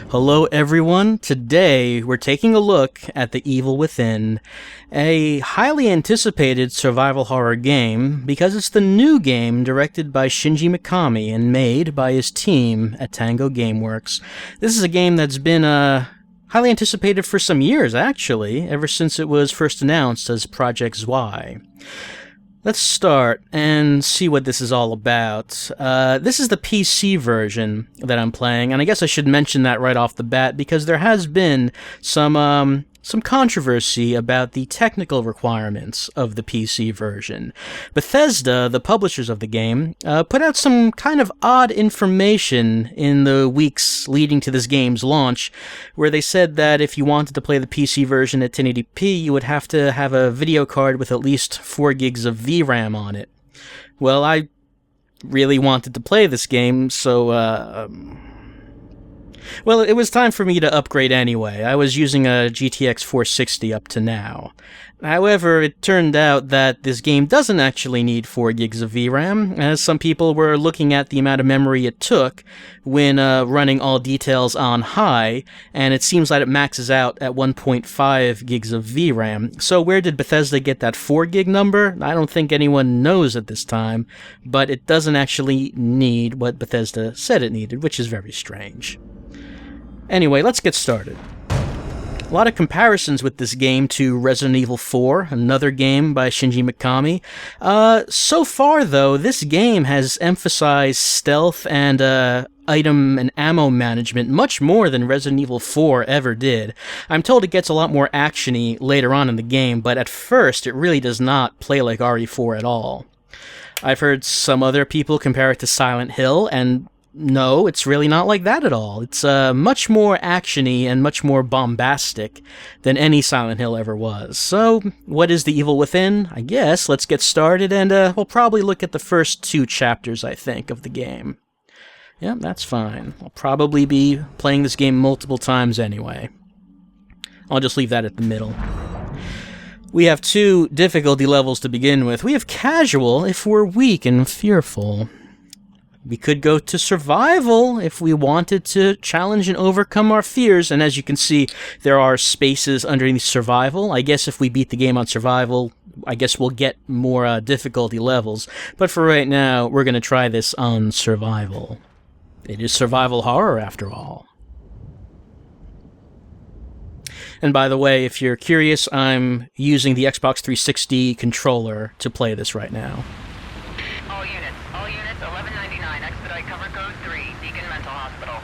Hello everyone, today we're taking a look at The Evil Within, a highly anticipated survival horror game because it's the new game directed by Shinji Mikami and made by his team at Tango Gameworks. This is a game that's been highly anticipated for some years actually, ever since it was first announced as Project Zwei. Let's start and see what this is all about. This is the PC version that I'm playing, and I guess I should mention that right off the bat because there has been some controversy about the technical requirements of the PC version. Bethesda, the publishers of the game, put out some kind of odd information in the weeks leading to this game's launch, where they said that if you wanted to play the PC version at 1080p, you would have to have a video card with at least 4 gigs of VRAM on it. Well, I really wanted to play this game, so well, it was time for me to upgrade anyway. I was using a GTX 460 up to now. However, it turned out that this game doesn't actually need 4 gigs of VRAM, as some people were looking at the amount of memory it took when running all details on high, and it seems like it maxes out at 1.5 gigs of VRAM. So where did Bethesda get that 4 gig number? I don't think anyone knows at this time, but it doesn't actually need what Bethesda said it needed, which is very strange. Anyway, let's get started. A lot of comparisons with this game to Resident Evil 4, another game by Shinji Mikami. So far, though, this game has emphasized stealth and item and ammo management much more than Resident Evil 4 ever did. I'm told it gets a lot more action-y later on in the game, but at first it really does not play like RE4 at all. I've heard some other people compare it to Silent Hill, and no, it's really not like that at all. It's much more action-y and much more bombastic than any Silent Hill ever was. So, what is The Evil Within? I guess let's get started, and we'll probably look at the first 2 chapters, I think, of the game. Yeah, that's fine. I'll probably be playing this game multiple times anyway. I'll just leave that at the middle. We have 2 difficulty levels to begin with. We have casual if we're weak and fearful. We could go to survival if we wanted to challenge and overcome our fears, and as you can see, there are spaces underneath survival. I guess if we beat the game on survival, I guess we'll get more difficulty levels, but for right now, we're going to try this on survival. It is survival horror, after all. And by the way, if you're curious, I'm using the Xbox 360 controller to play this right now. All units, 1199, expedite cover code 3, Deacon Mental Hospital.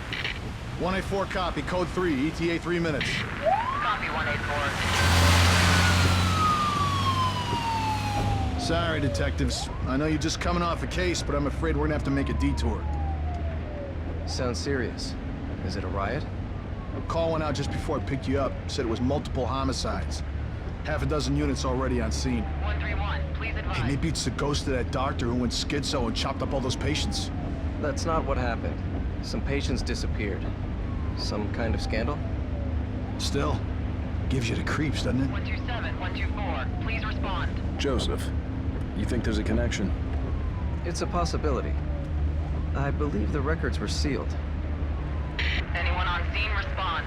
184 copy, code 3, ETA 3 minutes. Copy 184. Sorry, detectives. I know you're just coming off a case, but I'm afraid we're gonna have to make a detour. Sounds serious. Is it a riot? A call went out just before I picked you up. Said it was multiple homicides. Half a dozen units already on scene. 131, please advise. Hey, maybe it's the ghost of that doctor who went schizo and chopped up all those patients. That's not what happened. Some patients disappeared. Some kind of scandal? Still, gives you the creeps, doesn't it? 127, 124, please respond. Joseph, you think there's a connection? It's a possibility. I believe the records were sealed. Anyone on scene, respond.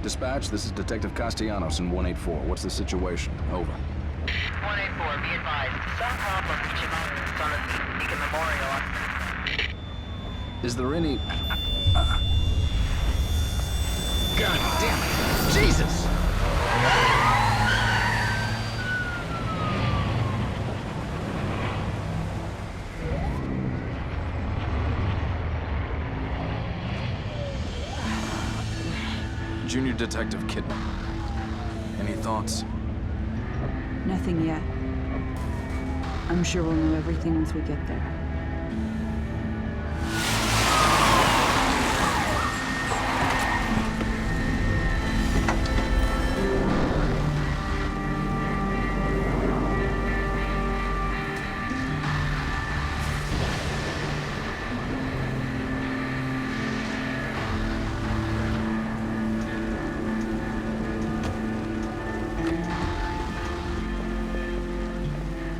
Dispatch, this is Detective Castellanos in 184. What's the situation? Over. 184, be advised. Some problem reaching out on the Deacon Memorial. Is there any... God damn it! Jesus! Junior Detective Kidman. Any thoughts? Nothing yet. I'm sure we'll know everything once we get there.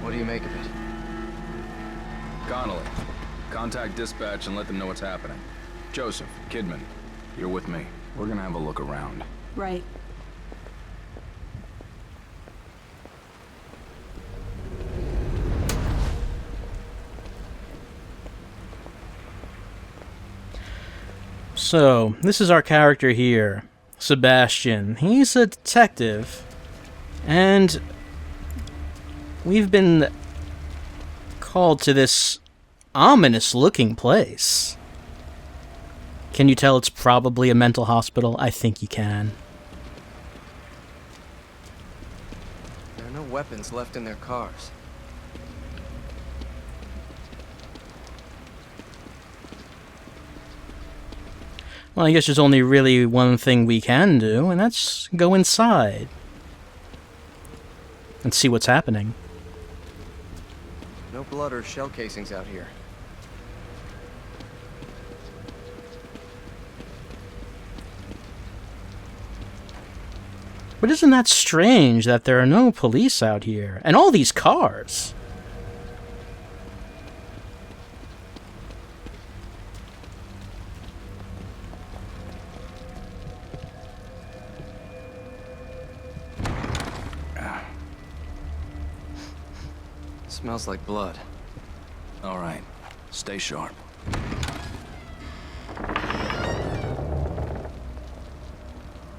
What do you make of it? Connolly, contact dispatch and let them know what's happening. Joseph, Kidman, you're with me. We're gonna have a look around. Right. So, this is our character here, Sebastian. He's a detective, and we've been called to this ominous-looking place. Can you tell it's probably a mental hospital? I think you can. There are no weapons left in their cars. Well, I guess there's only really one thing we can do, and that's go inside and see what's happening. No blood or shell casings out here. But isn't that strange that there are no police out here? And all these cars! Smells like blood. All right, stay sharp.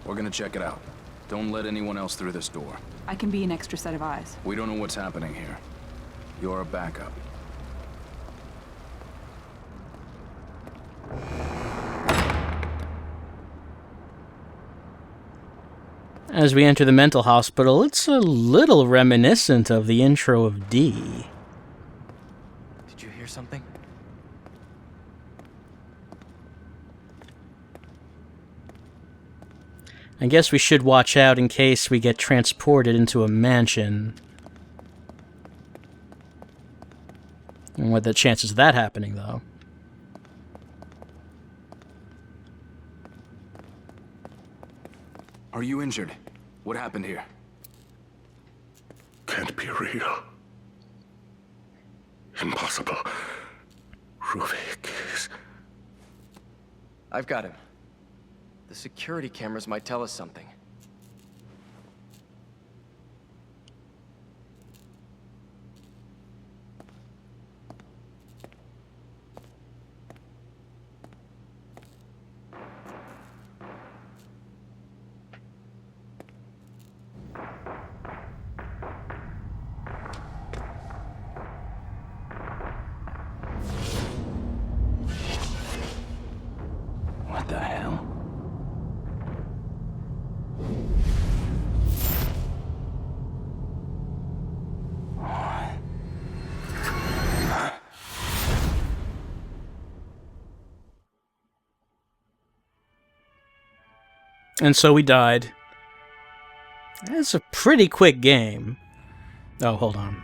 We're gonna check it out. Don't let anyone else through this door. I can be an extra set of eyes. We don't know what's happening here. You're a backup. As we enter the mental hospital, it's a little reminiscent of the intro of D. Did you hear something? I guess we should watch out in case we get transported into a mansion. And what are the chances of that happening, though? Are you injured? What happened here? Can't be real. Impossible. Ruvik is... I've got him. The security cameras might tell us something. What the hell? And so we died. It's a pretty quick game. Oh, hold on.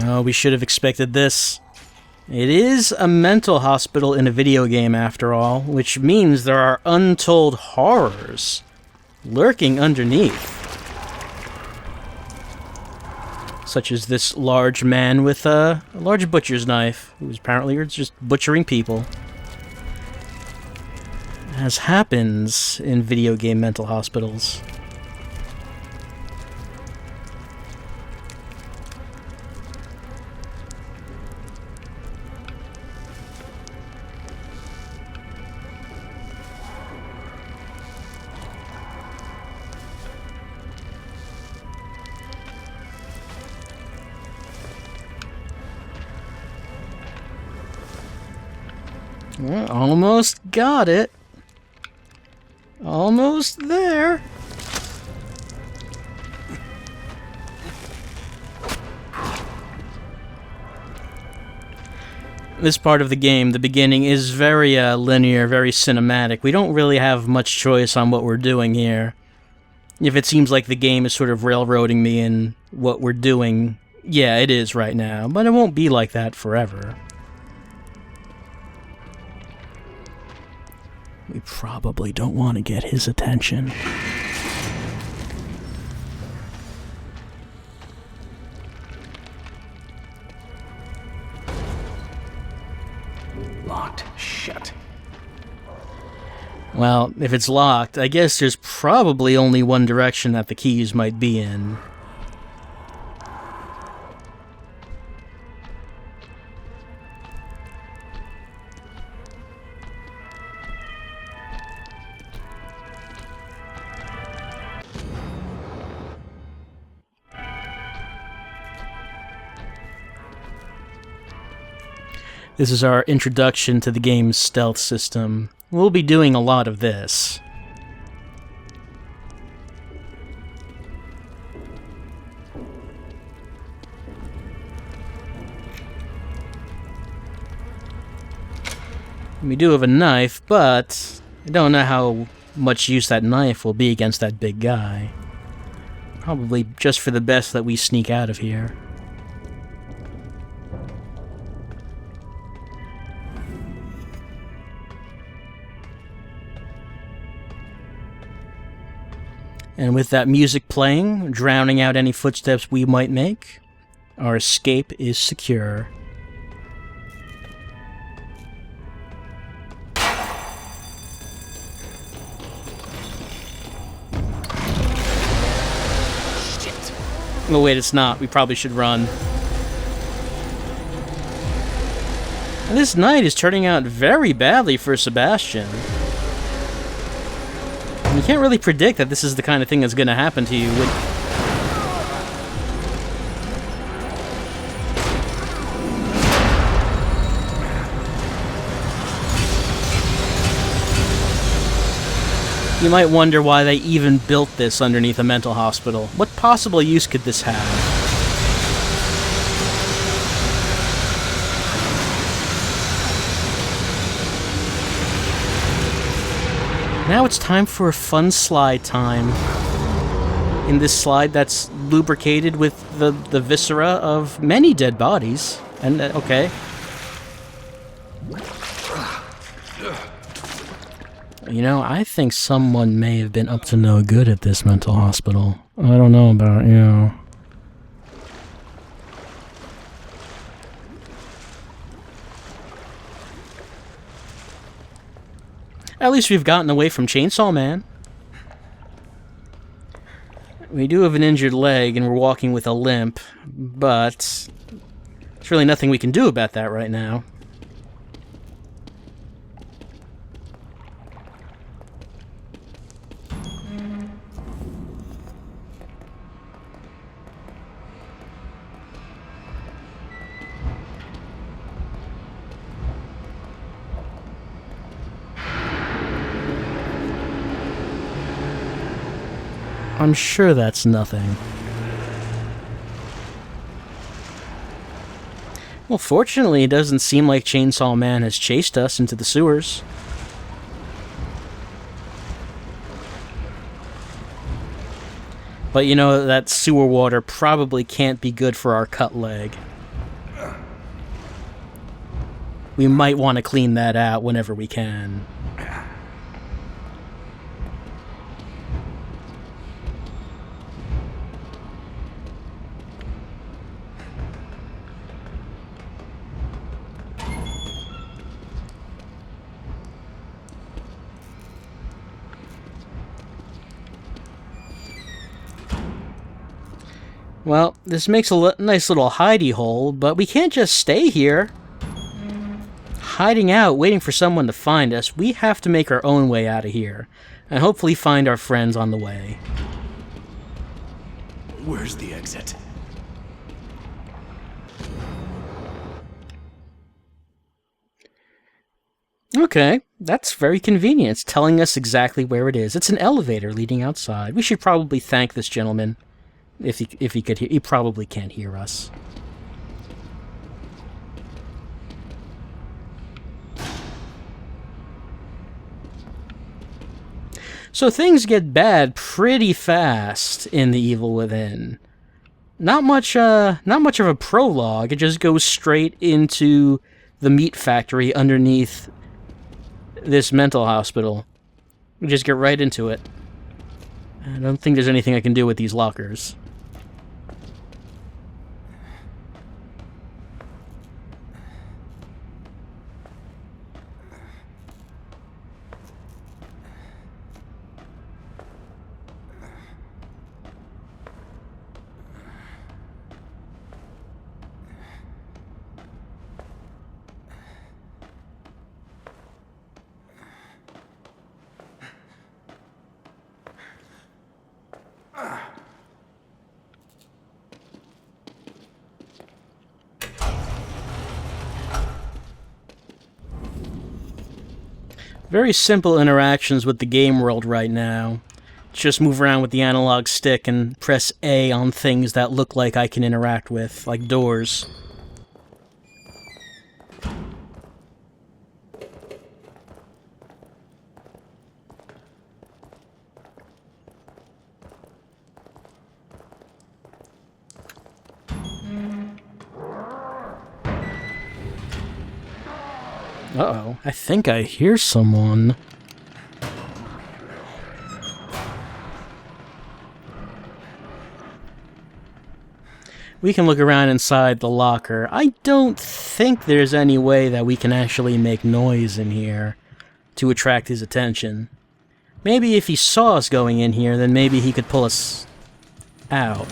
Oh, we should have expected this. It is a mental hospital in a video game, after all, which means there are untold horrors lurking underneath. Such as this large man with a large butcher's knife, who's apparently just butchering people. As happens in video game mental hospitals. Well, almost got it. Almost there. This part of the game, the beginning, is very linear, very cinematic. We don't really have much choice on what we're doing here. If it seems like the game is sort of railroading me in what we're doing, yeah, it is right now, but it won't be like that forever. We probably don't want to get his attention. Locked. Shit. Well, if it's locked, I guess there's probably only one direction that the keys might be in. This is our introduction to the game's stealth system. We'll be doing a lot of this. We do have a knife, but I don't know how much use that knife will be against that big guy. Probably just for the best that we sneak out of here. And with that music playing, drowning out any footsteps we might make, our escape is secure. Shit. Oh wait, it's not. We probably should run. And this night is turning out very badly for Sebastian. You can't really predict that this is the kind of thing that's going to happen to you. You might wonder why they even built this underneath a mental hospital. What possible use could this have? Now it's time for a fun slide time. In this slide that's lubricated with the viscera of many dead bodies. And, okay. You know, I think someone may have been up to no good at this mental hospital. I don't know about you. At least we've gotten away from Chainsaw Man. We do have an injured leg and we're walking with a limp, but there's really nothing we can do about that right now. I'm sure that's nothing. Well, fortunately, it doesn't seem like Chainsaw Man has chased us into the sewers. But you know, that sewer water probably can't be good for our cut leg. We might want to clean that out whenever we can. Well, this makes a nice little hidey hole, but we can't just stay here. Hiding out, waiting for someone to find us, we have to make our own way out of here, and hopefully find our friends on the way. Where's the exit? Okay, that's very convenient. It's telling us exactly where it is. It's an elevator leading outside. We should probably thank this gentleman. If he could hear, he probably can't hear us. So things get bad pretty fast in The Evil Within. Not much of a prologue. It just goes straight into the meat factory underneath this mental hospital. We just get right into it. I don't think there's anything I can do with these lockers. Very simple interactions with the game world right now. Just move around with the analog stick and press A on things that look like I can interact with, like doors. Uh-oh, I think I hear someone. We can look around inside the locker. I don't think there's any way that we can actually make noise in here to attract his attention. Maybe if he saw us going in here, then maybe he could pull us out.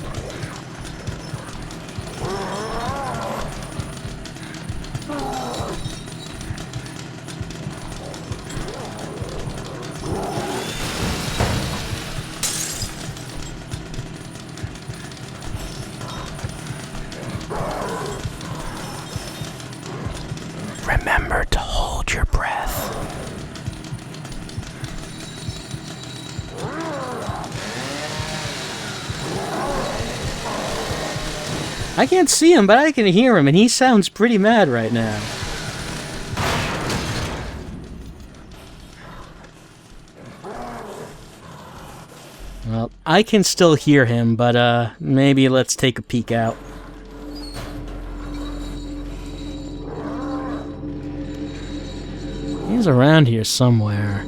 Remember to hold your breath. I can't see him, but I can hear him, and he sounds pretty mad right now. Well, I can still hear him, but maybe let's take a peek out. He's around here somewhere.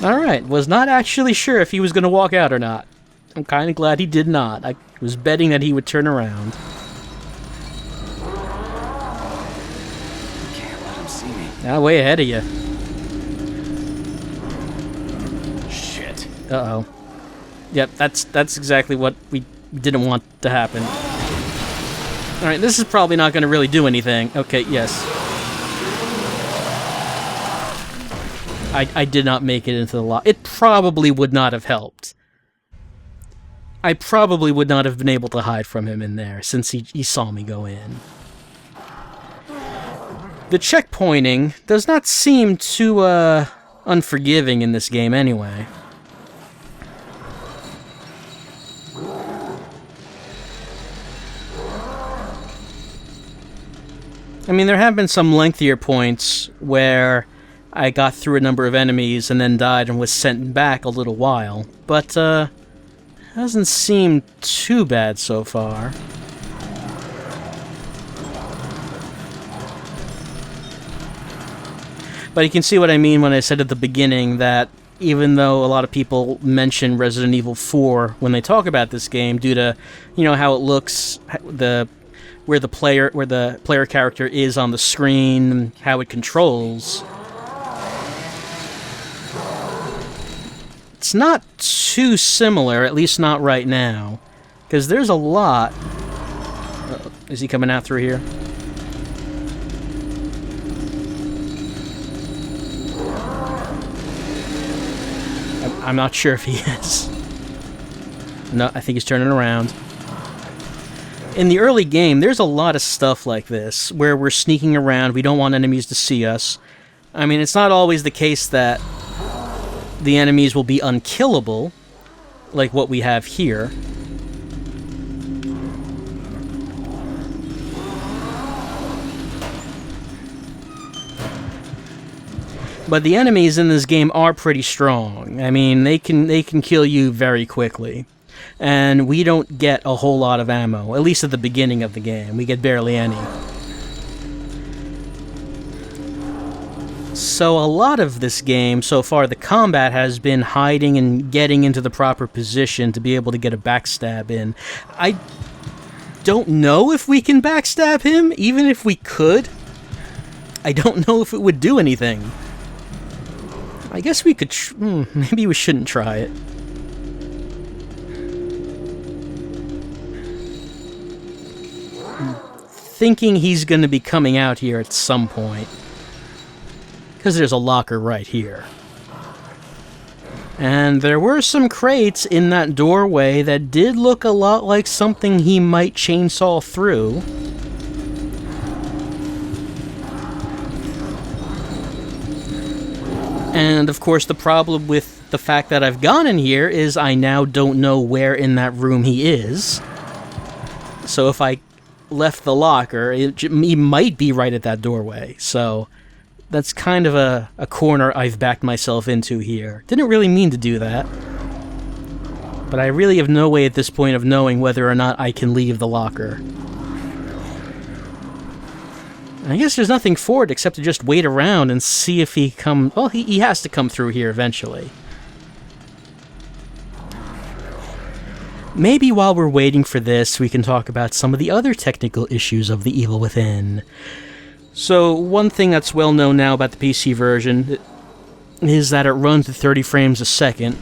Alright, was not actually sure if he was going to walk out or not. I'm kind of glad he did not. I was betting that he would turn around. Can't let him see me. Now, way ahead of you. Shit. Uh-oh. Yep, that's exactly what we didn't want to happen. Alright, this is probably not going to really do anything. Okay, yes. I did not make it into the lock. It probably would not have helped. I probably would not have been able to hide from him in there, since he saw me go in. The checkpointing does not seem too, unforgiving in this game anyway. I mean, there have been some lengthier points where I got through a number of enemies and then died and was sent back a little while, but, hasn't seemed too bad so far. But you can see what I mean when I said at the beginning that even though a lot of people mention Resident Evil 4 when they talk about this game due to, you know, how it looks, where the player character is on the screen, how it controls, it's not too similar, at least not right now, because there's a lot. Is he coming out through here? I'm not sure if he is. No, I think he's turning around. In the early game, there's a lot of stuff like this, where we're sneaking around, we don't want enemies to see us. I mean, it's not always the case that the enemies will be unkillable, like what we have here. But the enemies in this game are pretty strong. I mean, they can kill you very quickly. And we don't get a whole lot of ammo, at least at the beginning of the game. We get barely any. So a lot of this game, so far, the combat has been hiding and getting into the proper position to be able to get a backstab in. I don't know if we can backstab him, even if we could. I don't know if it would do anything. I guess we could maybe we shouldn't try it. Thinking he's going to be coming out here at some point. Because there's a locker right here. And there were some crates in that doorway that did look a lot like something he might chainsaw through. And of course the problem with the fact that I've gone in here is I now don't know where in that room he is. So if I left the locker, he might be right at that doorway. So that's kind of a corner I've backed myself into here. Didn't really mean to do that. But I really have no way at this point of knowing whether or not I can leave the locker. I guess there's nothing for it except to just wait around and see if he comes... Well, he has to come through here eventually. Maybe while we're waiting for this, we can talk about some of the other technical issues of The Evil Within. So, one thing that's well known now about the PC version is that it runs at 30 frames a second,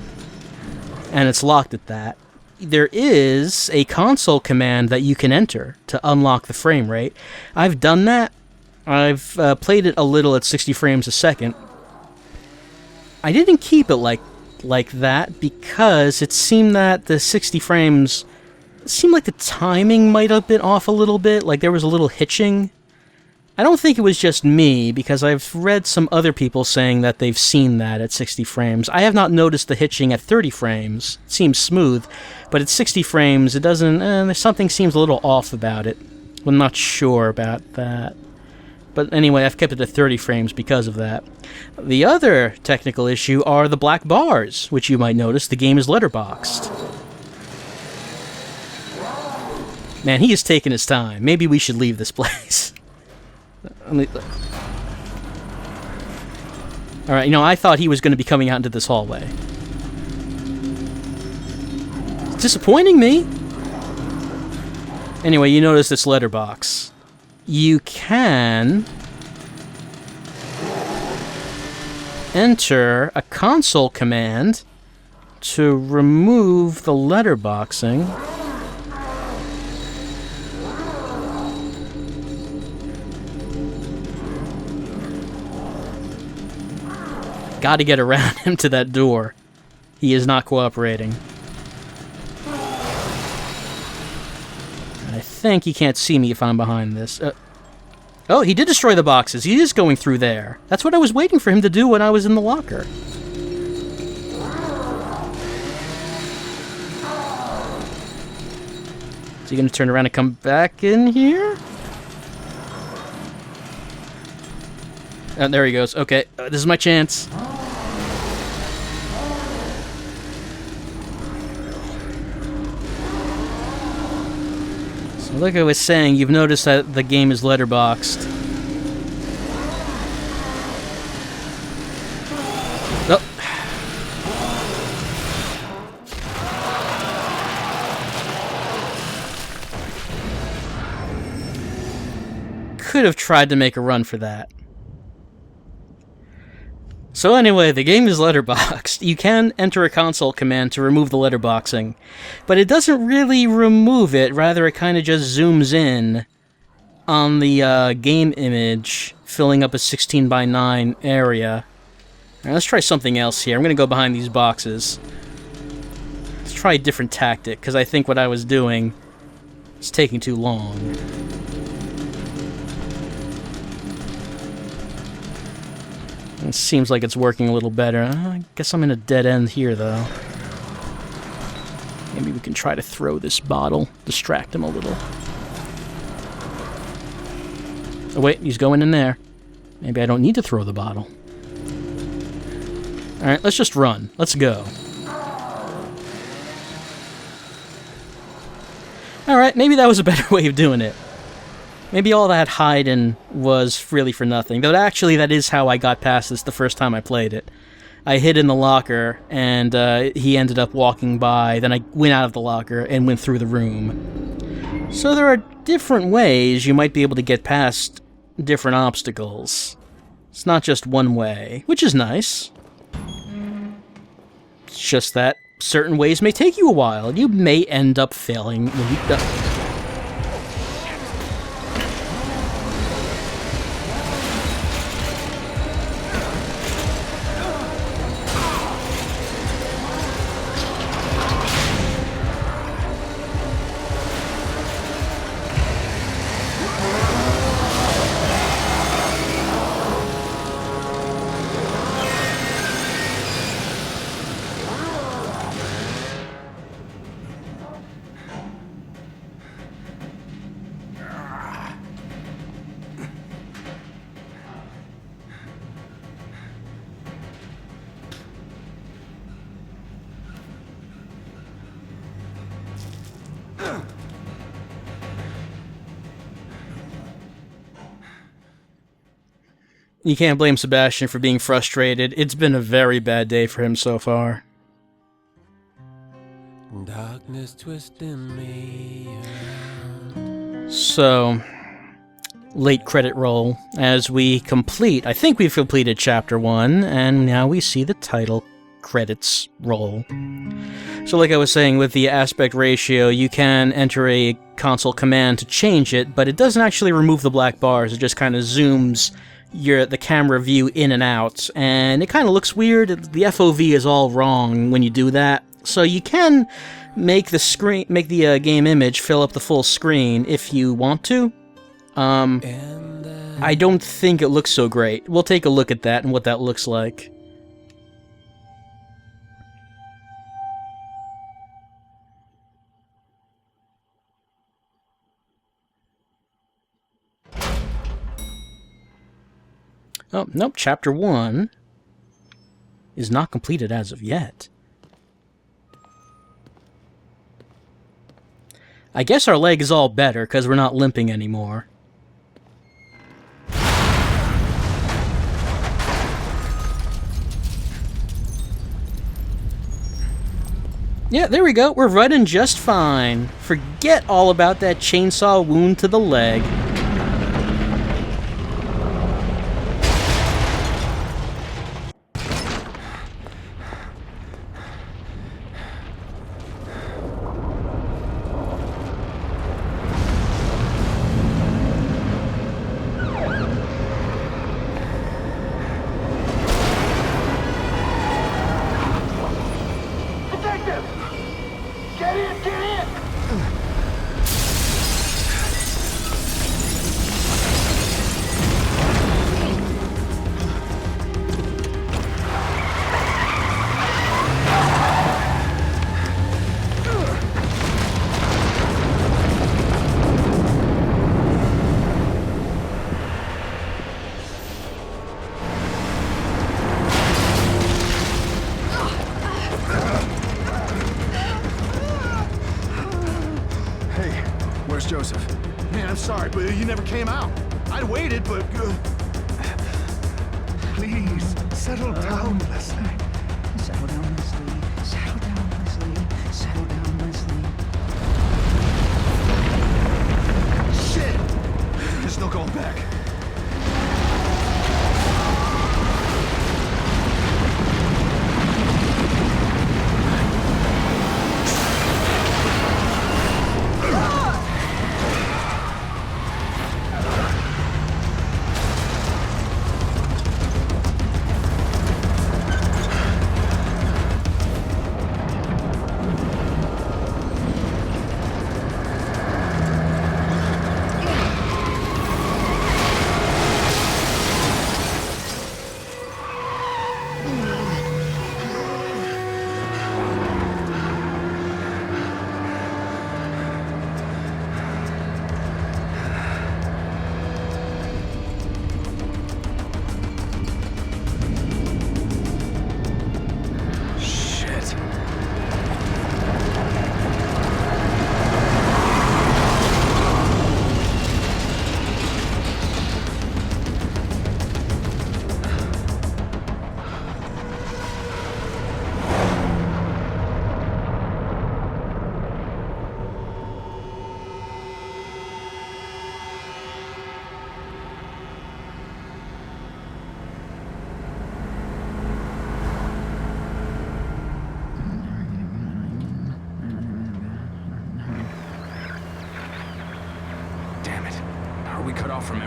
and it's locked at that. There is a console command that you can enter to unlock the frame rate. I've done that. I've played it a little at 60 frames a second. I didn't keep it like that because it seemed that the 60 frames... It seemed like the timing might have been off a little bit, like there was a little hitching. I don't think it was just me, because I've read some other people saying that they've seen that at 60 frames. I have not noticed the hitching at 30 frames. It seems smooth, but at 60 frames, it doesn't... there's something seems a little off about it. I'm not sure about that. But anyway, I've kept it at 30 frames because of that. The other technical issue are the black bars, which you might notice the game is letterboxed. Man, he is taking his time. Maybe we should leave this place. Alright, I thought he was going to be coming out into this hallway. It's disappointing me. Anyway, you notice this letterbox. You can enter a console command to remove the letterboxing. Gotta get around him to that door. He is not cooperating. I think he can't see me if I'm behind this. Oh, he did destroy the boxes. He is going through there. That's what I was waiting for him to do when I was in the locker. Is he going to turn around and come back in here? Oh, there he goes. Okay, this is my chance. So like I was saying, you've noticed that the game is letterboxed. Oh. Could have tried to make a run for that. So anyway, the game is letterboxed. You can enter a console command to remove the letterboxing, but it doesn't really remove it, rather it kind of just zooms in on the game image, filling up a 16:9 area. Now, let's try something else here. I'm going to go behind these boxes. Let's try a different tactic, because I think what I was doing It's taking too long. It seems like it's working a little better. I guess I'm in a dead end here, though. Maybe we can try to throw this bottle, distract him a little. Oh wait, he's going in there. Maybe I don't need to throw the bottle. Alright, let's just run. Let's go. Alright, maybe that was a better way of doing it. Maybe all that hiding was really for nothing. Though actually, that is how I got past this the first time I played it. I hid in the locker, and he ended up walking by. Then I went out of the locker and went through the room. So there are different ways you might be able to get past different obstacles. It's not just one way, which is nice. It's just that certain ways may take you a while. You may end up failing when you... You can't blame Sebastian for being frustrated. It's been a very bad day for him so far. Darkness twisting me around. So, late credit roll as we complete. I think we've completed Chapter 1, and now we see the title credits roll. So like I was saying, with the aspect ratio, you can enter a console command to change it, but it doesn't actually remove the black bars. It just kind of zooms the camera view in and out, and it kind of looks weird. The FOV is all wrong when you do that. So you can make the game image fill up the full screen if you want to. I don't think it looks so great. We'll take a look at that and what that looks like. Oh, nope, Chapter 1 is not completed as of yet. I guess our leg is all better because we're not limping anymore. Yeah, there we go. We're running just fine. Forget all about that chainsaw wound to the leg. Where's Joseph? Man, I'm sorry, but you never came out. I'd waited, but... Please, settle down, Leslie. Settle down, Leslie. Settle down, Leslie. Settle down, Leslie. Shit! There's no going back.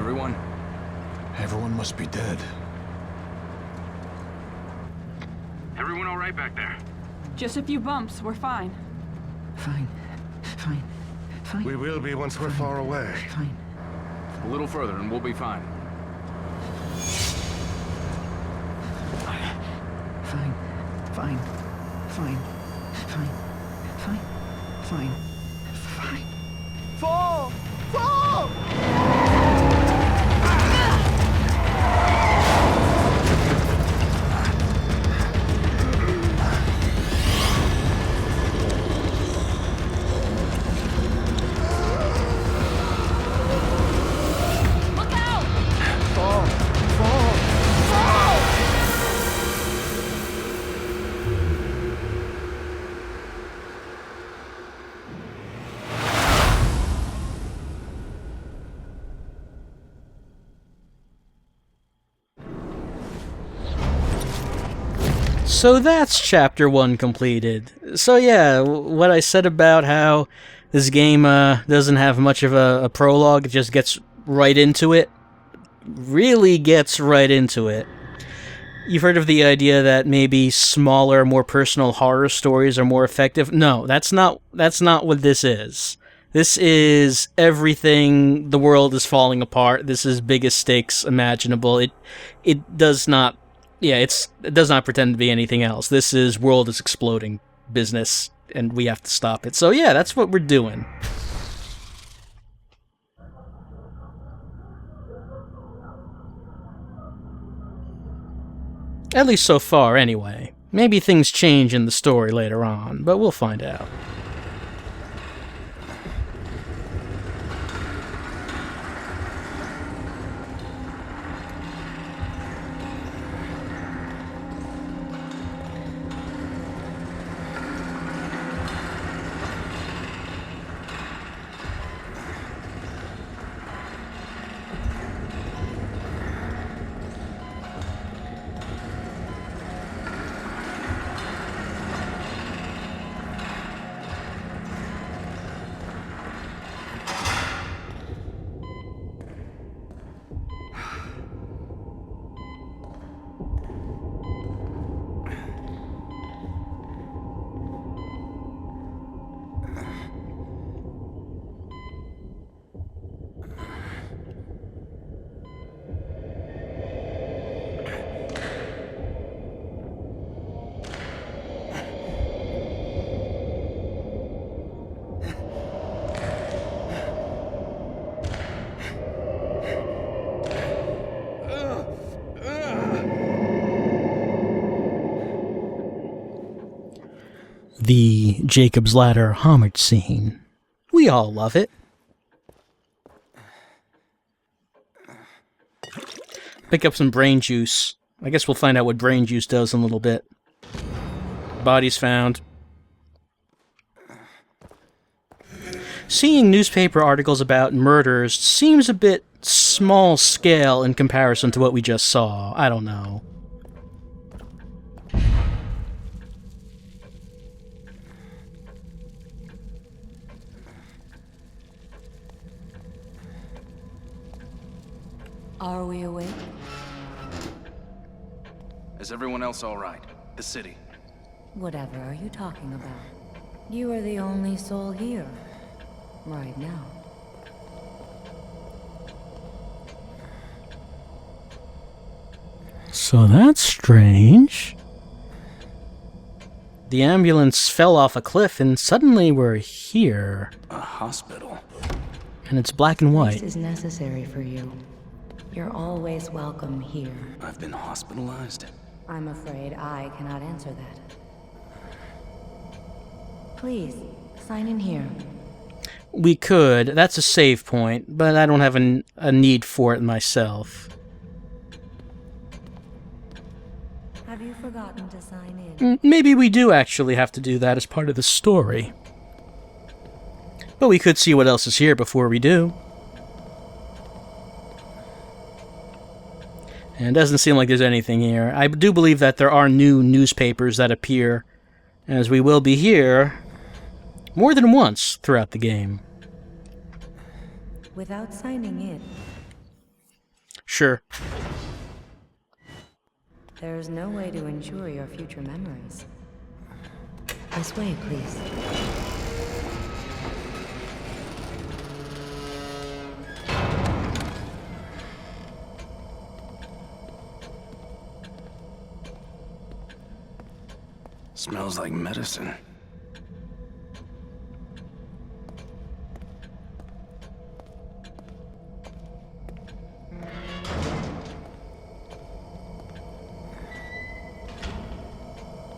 Everyone? Everyone must be dead. Everyone all right back there? Just a few bumps. We're fine. Fine. Fine. Fine. We will be once we're far away. Fine. A little further and we'll be fine. Fine. Fine. Fine. Fine. Fine. Fine. Fine. Fall! Fall! So that's Chapter 1 completed. So yeah, what I said about how this game doesn't have much of a prologue, it just gets right into it, really gets right into it. You've heard of the idea that maybe smaller, more personal horror stories are more effective? No, that's not what this is. This is everything, the world is falling apart, this is biggest stakes imaginable. It does not it does not pretend to be anything else. This is world is exploding business, and we have to stop it. So yeah, that's what we're doing. At least so far, anyway. Maybe things change in the story later on, but we'll find out. The Jacob's Ladder homage scene. We all love it. Pick up some brain juice. I guess we'll find out what brain juice does in a little bit. Bodies found. Seeing newspaper articles about murders seems a bit small scale in comparison to what we just saw. I don't know. Are we awake? Is everyone else all right? The city. Whatever are you talking about? You are the only soul here. Right now. So that's strange. The ambulance fell off a cliff and suddenly we're here. A hospital. And it's black and white. This is necessary for you. You're always welcome here. I've been hospitalized. I'm afraid I cannot answer that. Please, sign in here. We could. That's a save point, but I don't have a need for it myself. Have you forgotten to sign in? Maybe we do actually have to do that as part of the story. But we could see what else is here before we do. And it doesn't seem like there's anything here. I do believe that there are new newspapers that appear, as we will be here more than once throughout the game. Without signing in, Sure. There's no way to ensure your future memories. This way, please. Smells like medicine.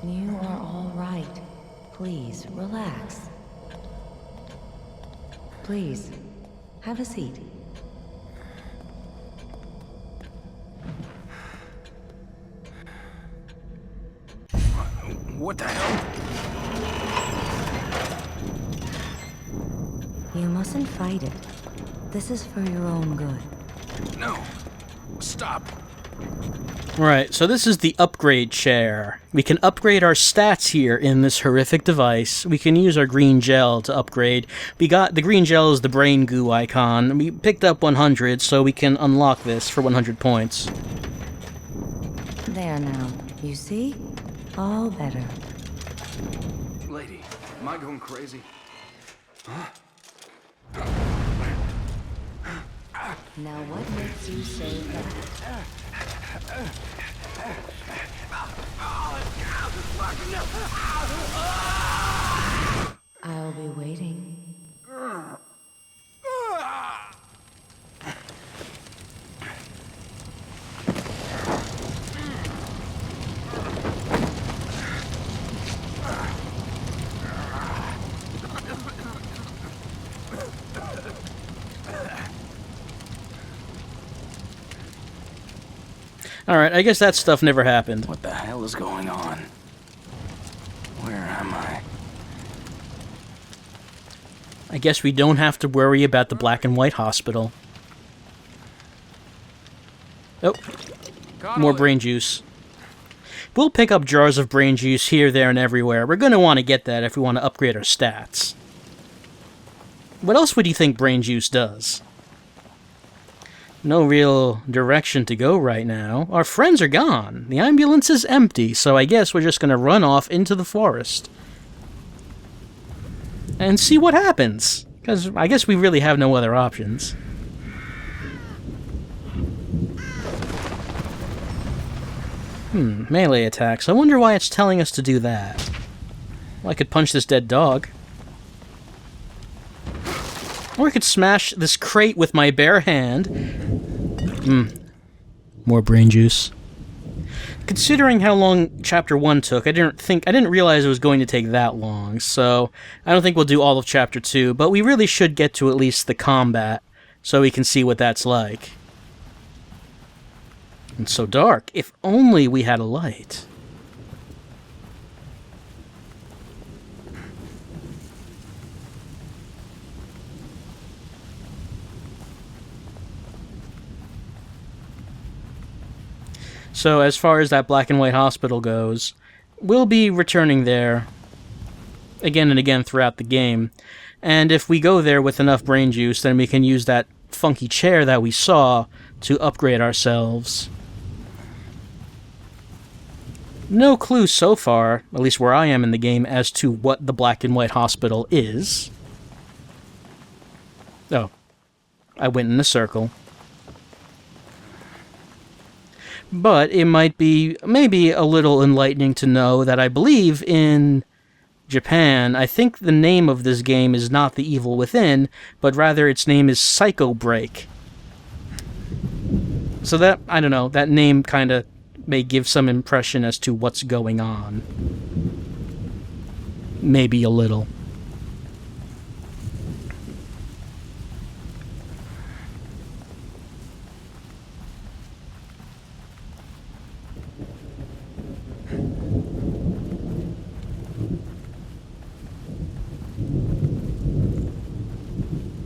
You are all right. Please, relax. Please, have a seat. What the hell? You mustn't fight it. This is for your own good. No. Stop. Right, so this is the upgrade chair. We can upgrade our stats here in this horrific device. We can use our green gel to upgrade. We got the green gel is the brain goo icon. We picked up 100, so we can unlock this for 100 points. There now. You see? All better. Lady, am I going crazy? Now what makes you say that? I'll be waiting. Alright, I guess that stuff never happened. What the hell is going on? Where am I? I guess we don't have to worry about the black and white hospital. Oh, more brain juice. We'll pick up jars of brain juice here, there, and everywhere. We're going to want to get that if we want to upgrade our stats. What else would you think brain juice does? No real direction to go right now. Our friends are gone. The ambulance is empty, so I guess we're just going to run off into the forest. And see what happens. Because I guess we really have no other options. Melee attacks. I wonder why it's telling us to do that. Well, I could punch this dead dog. Or I could smash this crate with my bare hand. More brain juice. Considering how long Chapter 1 took, I didn't realize it was going to take that long, so I don't think we'll do all of Chapter 2, but we really should get to at least the combat, so we can see what that's like. It's so dark. If only we had a light. So as far as that black and white hospital goes, we'll be returning there again and again throughout the game. And if we go there with enough brain juice, then we can use that funky chair that we saw to upgrade ourselves. No clue so far, at least where I am in the game, as to what the black and white hospital is. Oh, I went in a circle. But it might be maybe a little enlightening to know that I believe in Japan, I think the name of this game is not The Evil Within, but rather its name is Psycho Break. So that, I don't know, that name kind of may give some impression as to what's going on. Maybe a little.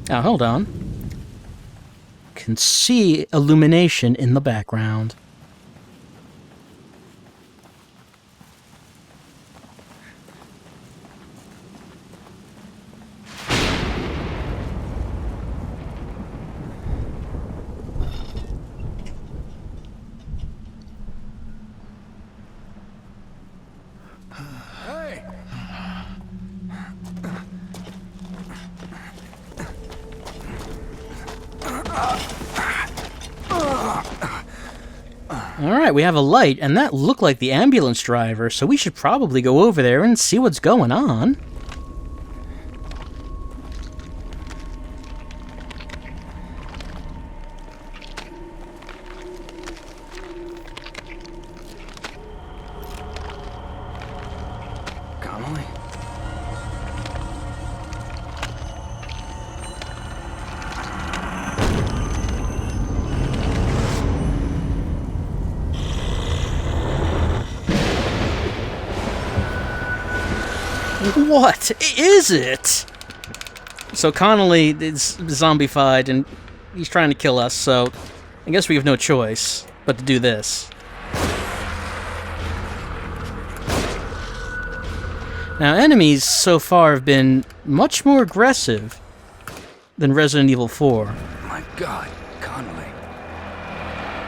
Now, hold on. Can see illumination in the background. Alright, we have a light, and that looked like the ambulance driver, so we should probably go over there and see what's going on. Connolly? What is it? So Connolly is zombified and he's trying to kill us, so I guess we have no choice but to do this. Now, enemies so far have been much more aggressive than Resident Evil 4. My God, Connolly.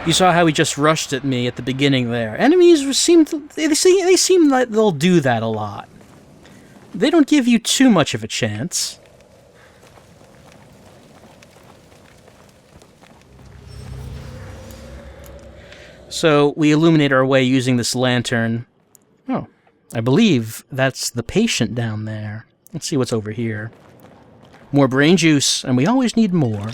You saw how he just rushed at me at the beginning there. Enemies seem like they'll do that a lot. They don't give you too much of a chance. So we illuminate our way using this lantern. Oh, I believe that's the patient down there. Let's see what's over here. More brain juice, and we always need more.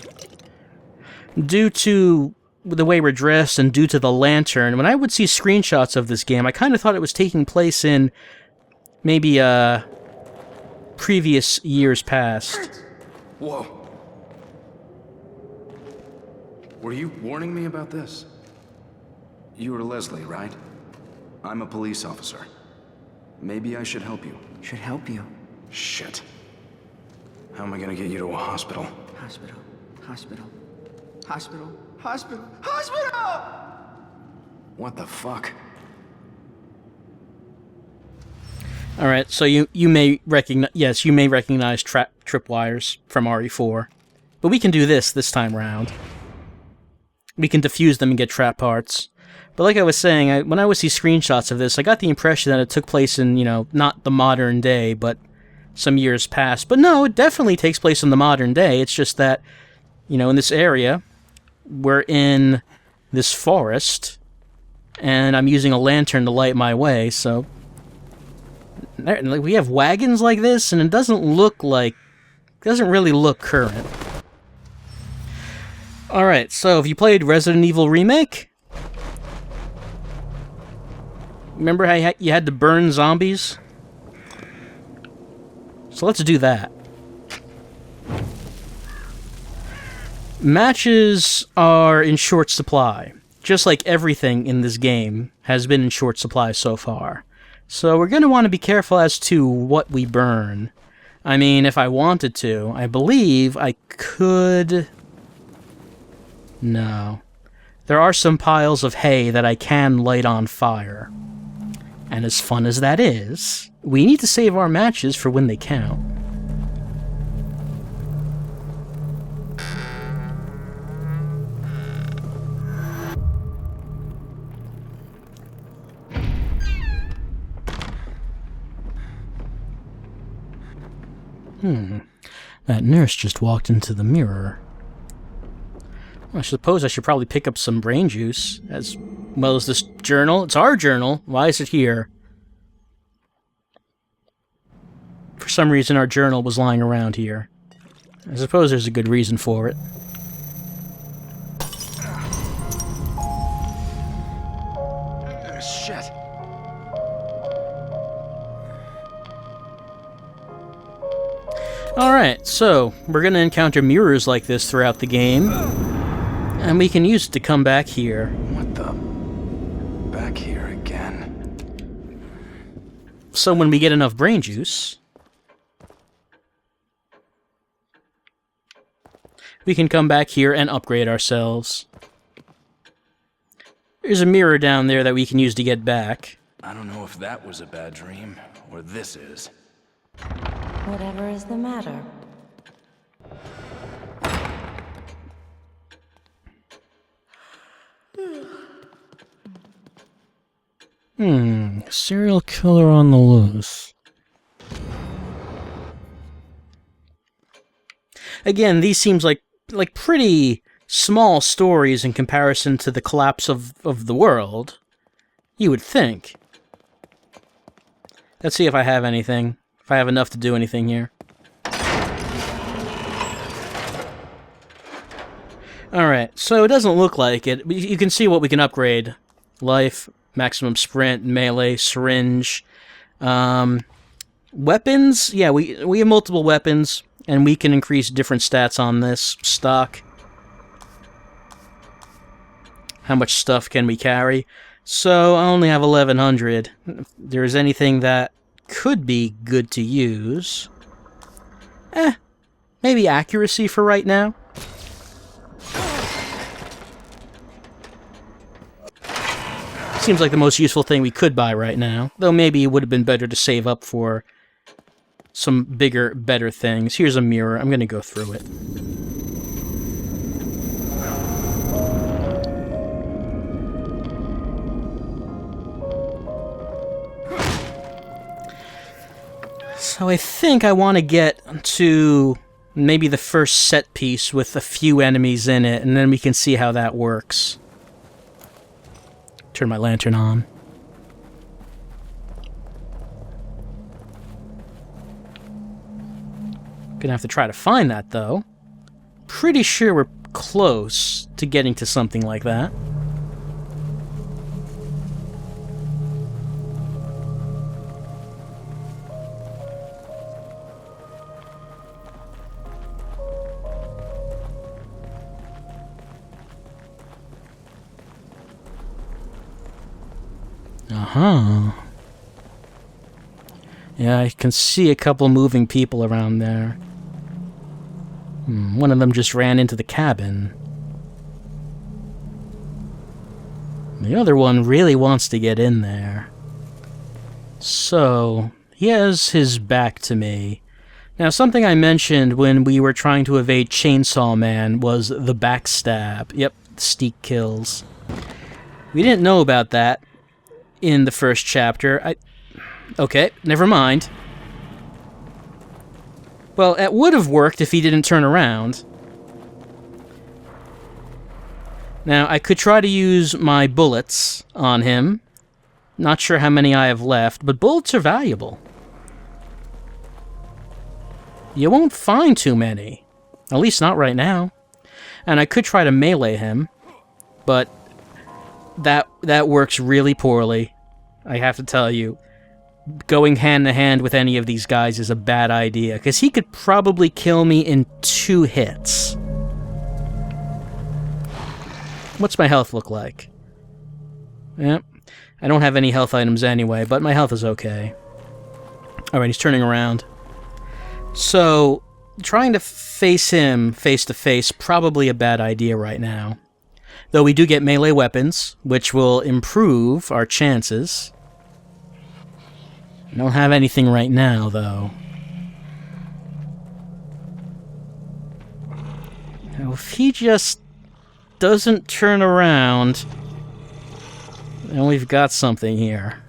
Due to the way we're dressed and due to the lantern, when I would see screenshots of this game, I kind of thought it was taking place in maybe previous years past. Whoa. Were you warning me about this? You were Leslie, right? I'm a police officer. Maybe I should help you. Should help you. Shit. How am I gonna get you to a hospital? Hospital. Hospital. Hospital. Hospital. Hospital! What the fuck? Alright, so you may recognize... Yes, you may recognize tripwires from RE4. But we can do this time round. We can defuse them and get trap parts. But like I was saying, when I would see screenshots of this, I got the impression that it took place in, not the modern day, but some years past. But no, it definitely takes place in the modern day. It's just that, in this area, we're in this forest, and I'm using a lantern to light my way, so... We have wagons like this, and it doesn't really look current. Alright, so have you played Resident Evil Remake? Remember how you had to burn zombies? So let's do that. Matches are in short supply. Just like everything in this game has been in short supply so far. So we're going to want to be careful as to what we burn. I mean, if I wanted to, I believe I could... No. There are some piles of hay that I can light on fire. And as fun as that is, we need to save our matches for when they count. That nurse just walked into the mirror. I suppose I should probably pick up some brain juice, as well as this journal. It's our journal. Why is it here? For some reason, our journal was lying around here. I suppose there's a good reason for it. Shit. Alright, so we're going to encounter mirrors like this throughout the game. And we can use it to come back here. What the... Back here again. So when we get enough brain juice, we can come back here and upgrade ourselves. There's a mirror down there that we can use to get back. I don't know if that was a bad dream, or this is. Whatever is the matter? Serial killer on the loose. Again, these seems like pretty small stories in comparison to the collapse of the world. You would think. Let's see if I have anything. If I have enough to do anything here. Alright, so it doesn't look like it. You can see what we can upgrade. Life, maximum sprint, melee, syringe. Weapons? Yeah, we have multiple weapons, and we can increase different stats on this. Stock. How much stuff can we carry? So, I only have 1100. If there's anything that could be good to use. Maybe accuracy for right now. Seems like the most useful thing we could buy right now. Though maybe it would have been better to save up for some bigger, better things. Here's a mirror. I'm going to go through it. So I think I want to get to maybe the first set piece with a few enemies in it, and then we can see how that works. Turn my lantern on. Gonna have to try to find that, though. Pretty sure we're close to getting to something like that. Uh-huh. Yeah, I can see a couple moving people around there. One of them just ran into the cabin. The other one really wants to get in there. So, he has his back to me. Now, something I mentioned when we were trying to evade Chainsaw Man was the backstab. Yep, Steak kills. We didn't know about that in the first chapter. Okay, never mind. Well, it would have worked if he didn't turn around. Now, I could try to use my bullets on him. Not sure how many I have left, but bullets are valuable. You won't find too many. At least not right now. And I could try to melee him, but that works really poorly. I have to tell you. Going hand-to-hand with any of these guys is a bad idea, because he could probably kill me in 2 hits. What's my health look like? Yep. I don't have any health items anyway, but my health is okay. Alright, he's turning around. So, trying to face him face-to-face, probably a bad idea right now. Though we do get melee weapons, which will improve our chances. I don't have anything right now, though. Now, if he just doesn't turn around, then we've got something here.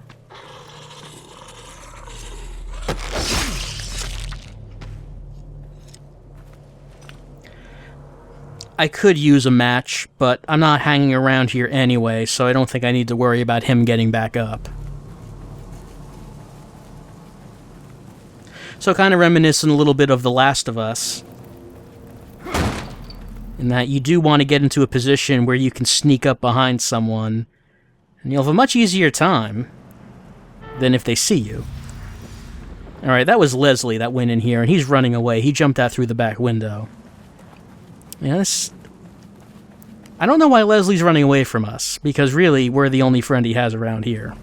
I could use a match, but I'm not hanging around here anyway, so I don't think I need to worry about him getting back up. So kind of reminiscent a little bit of The Last of Us, in that you do want to get into a position where you can sneak up behind someone, and you'll have a much easier time than if they see you. Alright, that was Leslie that went in here, and he's running away. He jumped out through the back window. Yeah, this... I don't know why Leslie's running away from us, because really, we're the only friend he has around here.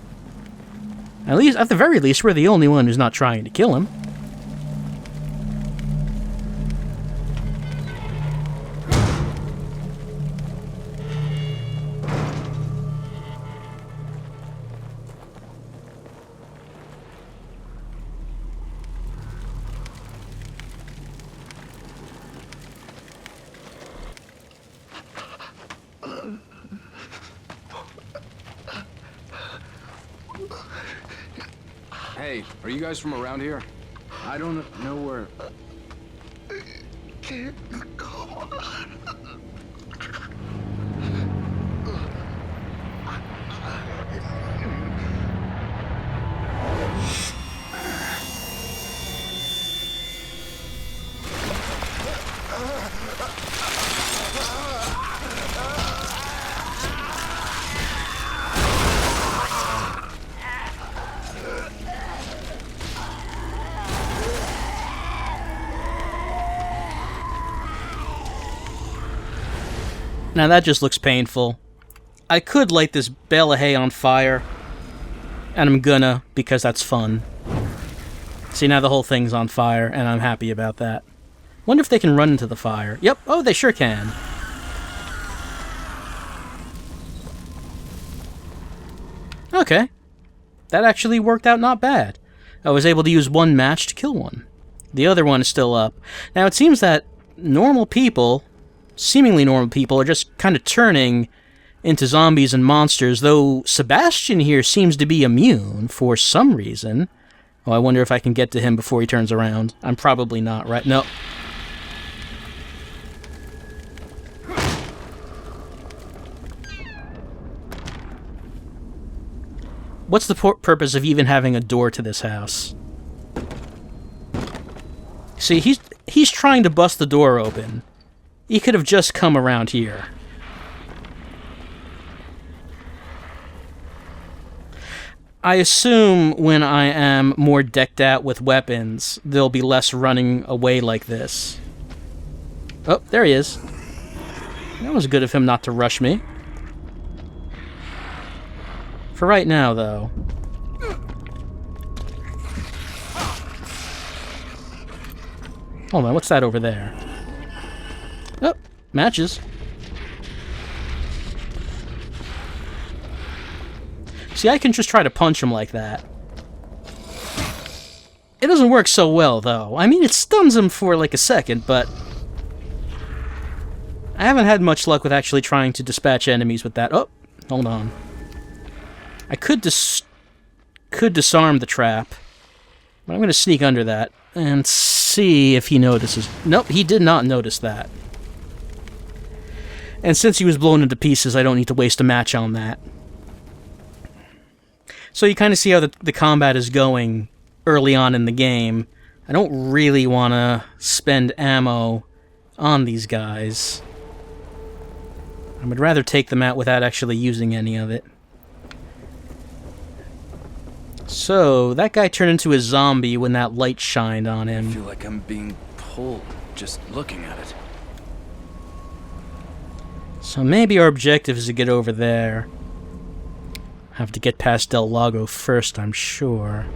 At the very least, we're the only one who's not trying to kill him. Hey, are you guys from around here? I don't know where... Can't go on. Now that just looks painful. I could light this bale of hay on fire, and I'm gonna, because that's fun. See, now the whole thing's on fire, and I'm happy about that. Wonder if they can run into the fire. Yep, oh, they sure can. Okay. That actually worked out not bad. I was able to use one match to kill one. The other one is still up. Now, it seems that normal people, seemingly normal people, are just kind of turning into zombies and monsters, though Sebastian here seems to be immune for some reason. Oh, I wonder if I can get to him before he turns around. I'm probably not, right? No. What's the purpose of even having a door to this house? See, he's trying to bust the door open. He could have just come around here. I assume when I am more decked out with weapons, there'll be less running away like this. Oh, there he is. That was good of him not to rush me. For right now, though. Hold on, what's that over there? Oh, matches. See, I can just try to punch him like that. It doesn't work so well, though. I mean, it stuns him for like a second, but I haven't had much luck with actually trying to dispatch enemies with that. Oh, hold on. I could disarm the trap, but I'm going to sneak under that and see if he notices. Nope, he did not notice that. And since he was blown into pieces, I don't need to waste a match on that. So you kind of see how the combat is going early on in the game. I don't really want to spend ammo on these guys. I would rather take them out without actually using any of it. So, that guy turned into a zombie when that light shined on him. I feel like I'm being pulled just looking at it. So maybe our objective is to get over there. Have to get past Del Lago first, I'm sure.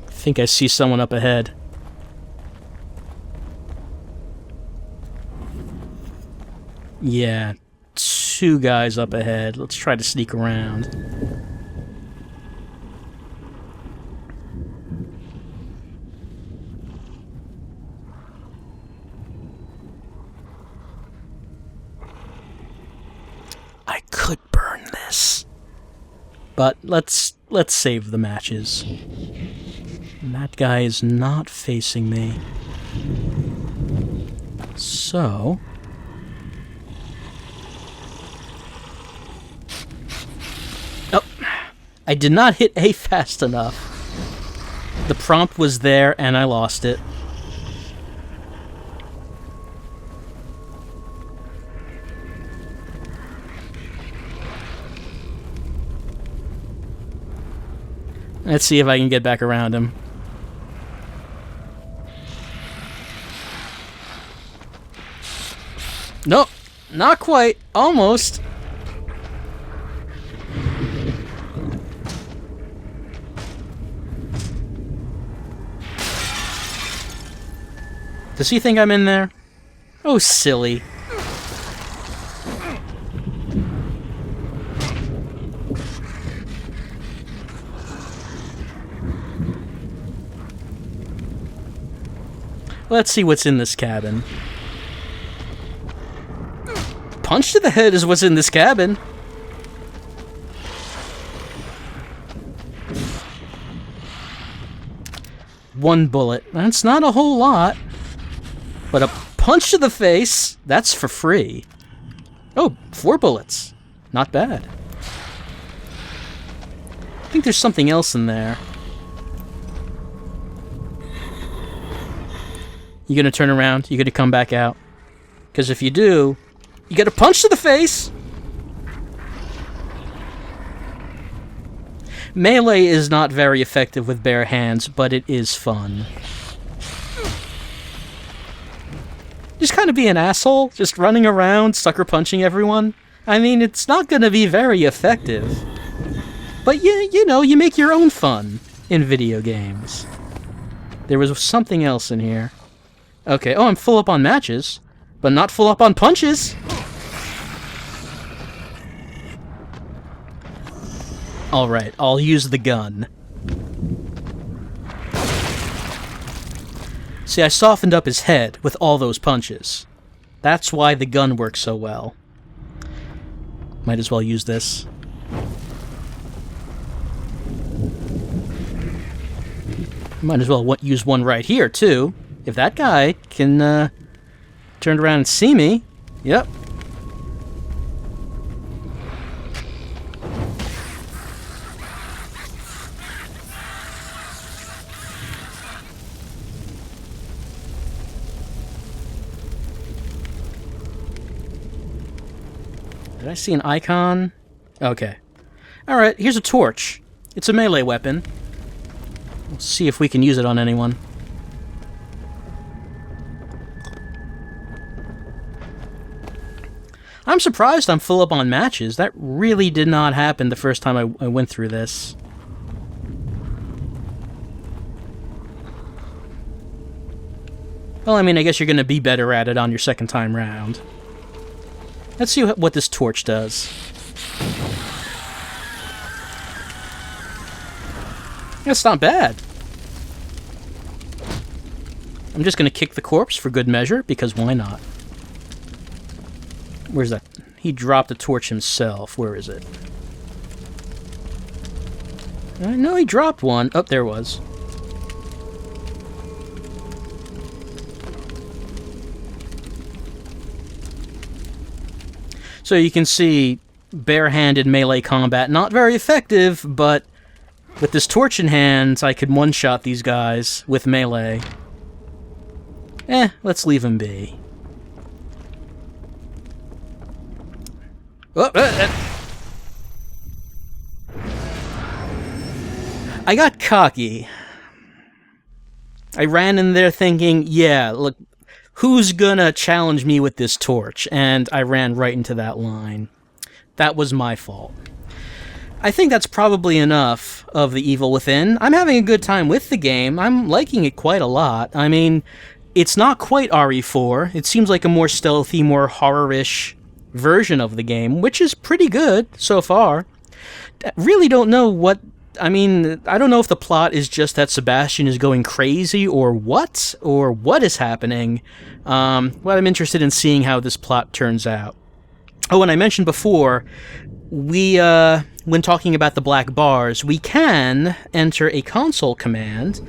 I think I see someone up ahead. Yeah, two guys up ahead. Let's try to sneak around. I could burn this. But let's save the matches. And that guy is not facing me. So... Oh, I did not hit A fast enough. The prompt was there and I lost it. Let's see if I can get back around him. Nope, not quite. Almost. Does he think I'm in there? Oh, silly. Let's see what's in this cabin. Punch to the head is what's in this cabin. One bullet. That's not a whole lot. But a punch to the face, that's for free. Oh, 4 bullets. Not bad. I think there's something else in there. You gonna turn around? You gonna come back out? Because if you do, you get a punch to the face! Melee is not very effective with bare hands, but it is fun. Just kind of be an asshole, just running around, sucker punching everyone. I mean, it's not going to be very effective. But you know, you make your own fun in video games. There was something else in here. Okay, oh, I'm full up on matches, but not full up on punches! Alright, I'll use the gun. See, I softened up his head with all those punches. That's why the gun works so well. Might as well use this. Might as well use one right here, too. If that guy can, turn around and see me. Yep. Did I see an icon? Okay. Alright, here's a torch. It's a melee weapon. Let's see if we can use it on anyone. I'm surprised I'm full up on matches. That really did not happen the first time I went through this. Well, I mean, I guess you're going to be better at it on your second time round. Let's see what this torch does. That's not bad. I'm just going to kick the corpse for good measure, because why not? Where's that? He dropped the torch himself. Where is it? No, he dropped one. Oh, there it was. So you can see bare-handed melee combat, not very effective, but with this torch in hand, I could one-shot these guys with melee. Let's leave him be. Oh, I got cocky. I ran in there thinking, yeah, look, who's gonna challenge me with this torch? And I ran right into that line. That was my fault. I think that's probably enough of The Evil Within. I'm having a good time with the game. I'm liking it quite a lot. I mean, it's not quite RE4. It seems like a more stealthy, more horror-ish version of the game, which is pretty good so far. Really don't know what... I mean, I don't know if the plot is just that Sebastian is going crazy or what is happening. Well, I'm interested in seeing how this plot turns out. Oh, and I mentioned before, when talking about the black bars, we can enter a console command,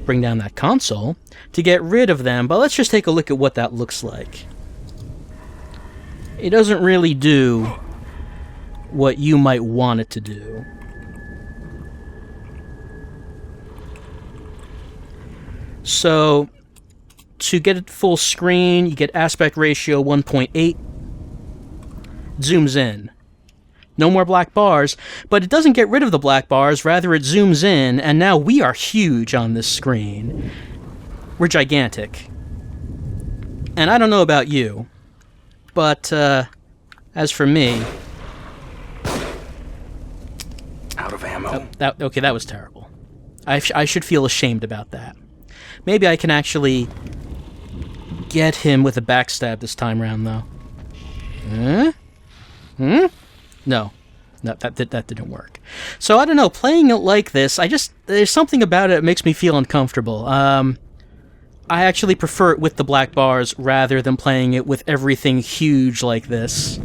bring down that console, to get rid of them, but let's just take a look at what that looks like. It doesn't really do what you might want it to do. So, to get it full screen, you get aspect ratio 1.8, zooms in. No more black bars, but it doesn't get rid of the black bars, rather it zooms in, and now we are huge on this screen. We're gigantic. And I don't know about you, but as for me... Out of ammo. Okay, that was terrible. I should feel ashamed about that. Maybe I can actually get him with a backstab this time round, though. No, that didn't work. So, I don't know, playing it like this, there's something about it that makes me feel uncomfortable. I actually prefer it with the black bars rather than playing it with everything huge like this.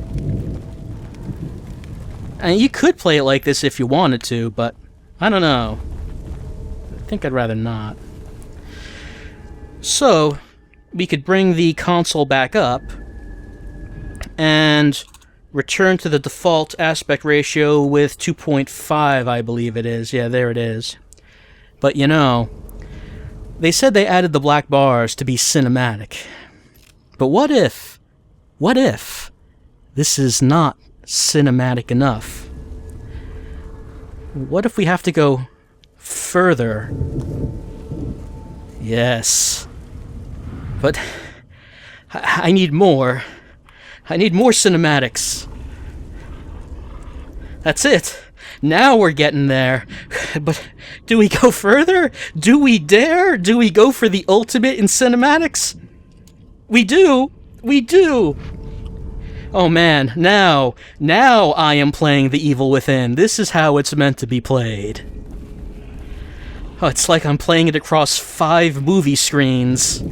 And you could play it like this if you wanted to, but I don't know. I think I'd rather not. So, we could bring the console back up and return to the default aspect ratio with 2.5, I believe it is. Yeah, there it is. But you know, they said they added the black bars to be cinematic. But what if this is not cinematic enough? What if we have to go further? Yes. But I need more. I need more cinematics. That's it. Now we're getting there. But do we go further? Do we dare? Do we go for the ultimate in cinematics? We do. We do. Oh man, now I am playing The Evil Within. This is how it's meant to be played. Oh, it's like I'm playing it across 5 movie screens.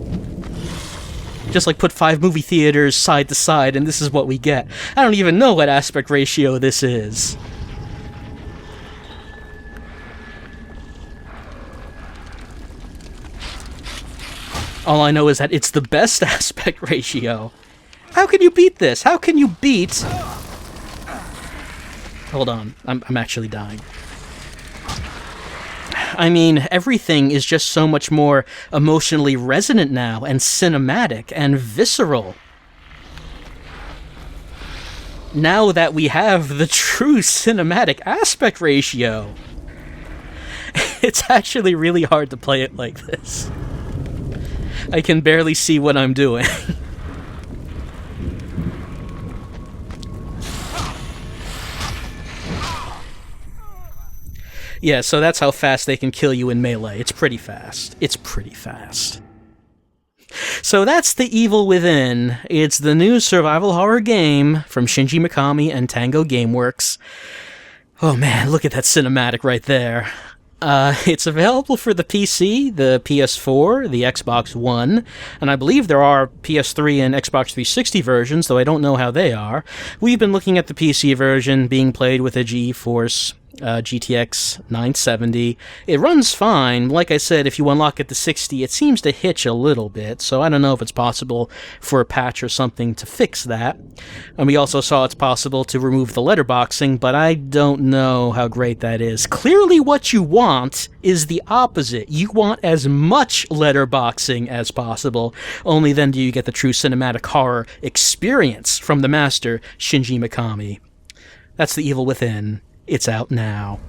Just like put 5 movie theaters side to side, and this is what we get. I don't even know what aspect ratio this is. All I know is that it's the best aspect ratio. How can you beat this? How can you beat... Hold on, I'm actually dying. I mean, everything is just so much more emotionally resonant now, and cinematic, and visceral. Now that we have the true cinematic aspect ratio, it's actually really hard to play it like this. I can barely see what I'm doing. Yeah, so that's how fast they can kill you in Melee. It's pretty fast. It's pretty fast. So that's The Evil Within. It's the new survival horror game from Shinji Mikami and Tango Gameworks. Oh man, look at that cinematic right there. It's available for the PC, the PS4, the Xbox One, and I believe there are PS3 and Xbox 360 versions, though I don't know how they are. We've been looking at the PC version being played with a GeForce GTX 970. It runs fine. Like I said, if you unlock it to 60, it seems to hitch a little bit, so I don't know if it's possible for a patch or something to fix that. And we also saw it's possible to remove the letterboxing, but I don't know how great that is. Clearly what you want is the opposite. You want as much letterboxing as possible, only then do you get the true cinematic horror experience from the master, Shinji Mikami. That's The Evil Within. It's out now.